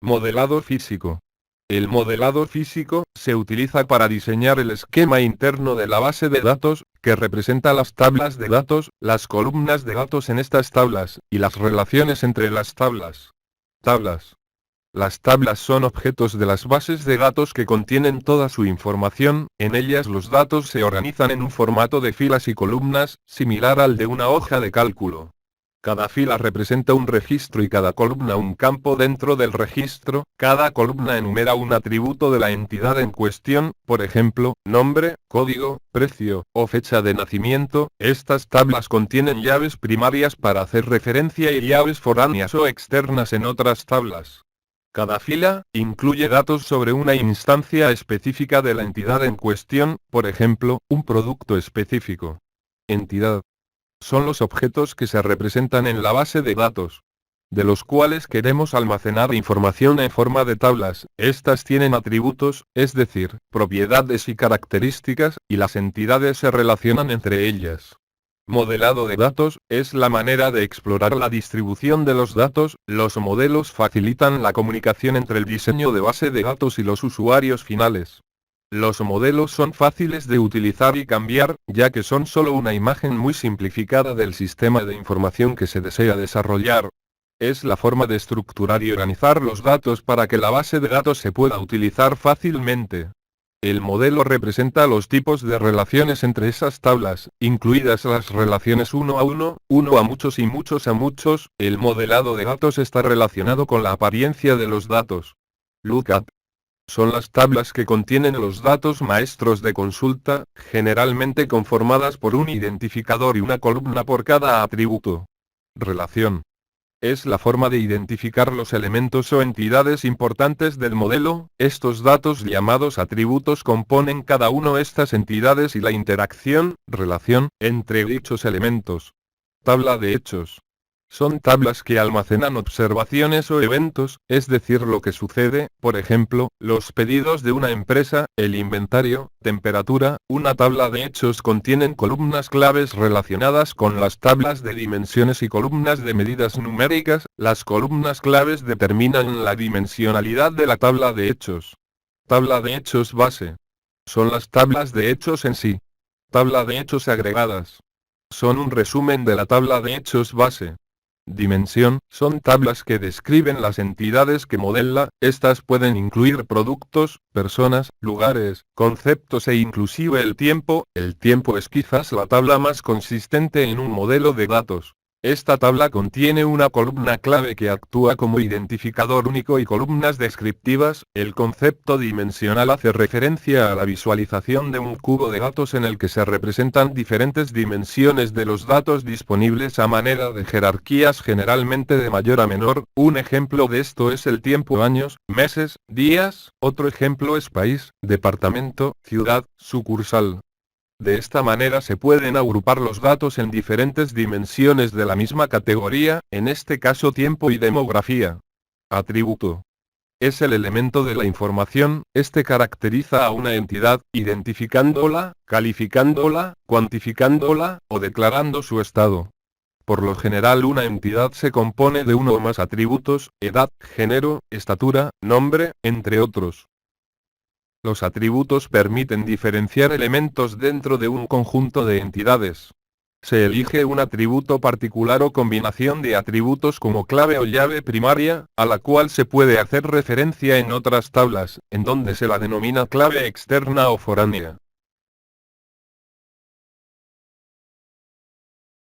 Modelado físico. El modelado físico se utiliza para diseñar el esquema interno de la base de datos, que representa las tablas de datos, las columnas de datos en estas tablas, y las relaciones entre las tablas. Tablas. Las tablas son objetos de las bases de datos que contienen toda su información. En ellas los datos se organizan en un formato de filas y columnas, similar al de una hoja de cálculo. Cada fila representa un registro y cada columna un campo dentro del registro. Cada columna enumera un atributo de la entidad en cuestión, por ejemplo, nombre, código, precio, o fecha de nacimiento. Estas tablas contienen llaves primarias para hacer referencia y llaves foráneas o externas en otras tablas. Cada fila incluye datos sobre una instancia específica de la entidad en cuestión, por ejemplo, un producto específico. Entidad. Son los objetos que se representan en la base de datos, de los cuales queremos almacenar información en forma de tablas. Estas tienen atributos, es decir, propiedades y características, y las entidades se relacionan entre ellas. Modelado de datos, es la manera de explorar la distribución de los datos. Los modelos facilitan la comunicación entre el diseño de base de datos y los usuarios finales. Los modelos son fáciles de utilizar y cambiar, ya que son solo una imagen muy simplificada del sistema de información que se desea desarrollar. Es la forma de estructurar y organizar los datos para que la base de datos se pueda utilizar fácilmente. El modelo representa los tipos de relaciones entre esas tablas, incluidas las relaciones uno a uno, uno a muchos y muchos a muchos. El modelado de datos está relacionado con la apariencia de los datos. Lookup. Son las tablas que contienen los datos maestros de consulta, generalmente conformadas por un identificador y una columna por cada atributo. Relación. Es la forma de identificar los elementos o entidades importantes del modelo. Estos datos llamados atributos componen cada uno de estas entidades y la interacción, relación, entre dichos elementos. Tabla de hechos. Son tablas que almacenan observaciones o eventos, es decir, lo que sucede, por ejemplo, los pedidos de una empresa, el inventario, temperatura. Una tabla de hechos contienen columnas claves relacionadas con las tablas de dimensiones y columnas de medidas numéricas. Las columnas claves determinan la dimensionalidad de la tabla de hechos. Tabla de hechos base. Son las tablas de hechos en sí. Tabla de hechos agregadas. Son un resumen de la tabla de hechos base. Dimensión, son tablas que describen las entidades que modela. Estas pueden incluir productos, personas, lugares, conceptos e inclusive el tiempo. El tiempo es quizás la tabla más consistente en un modelo de datos. Esta tabla contiene una columna clave que actúa como identificador único y columnas descriptivas. El concepto dimensional hace referencia a la visualización de un cubo de datos en el que se representan diferentes dimensiones de los datos disponibles a manera de jerarquías, generalmente de mayor a menor. Un ejemplo de esto es el tiempo: años, meses, días. Otro ejemplo es país, departamento, ciudad, sucursal. De esta manera se pueden agrupar los datos en diferentes dimensiones de la misma categoría, en este caso tiempo y demografía. Atributo. Es el elemento de la información. Este caracteriza a una entidad, identificándola, calificándola, cuantificándola, o declarando su estado. Por lo general una entidad se compone de uno o más atributos: edad, género, estatura, nombre, entre otros. Los atributos permiten diferenciar elementos dentro de un conjunto de entidades. Se elige un atributo particular o combinación de atributos como clave o llave primaria, a la cual se puede hacer referencia en otras tablas, en donde se la denomina clave externa o foránea.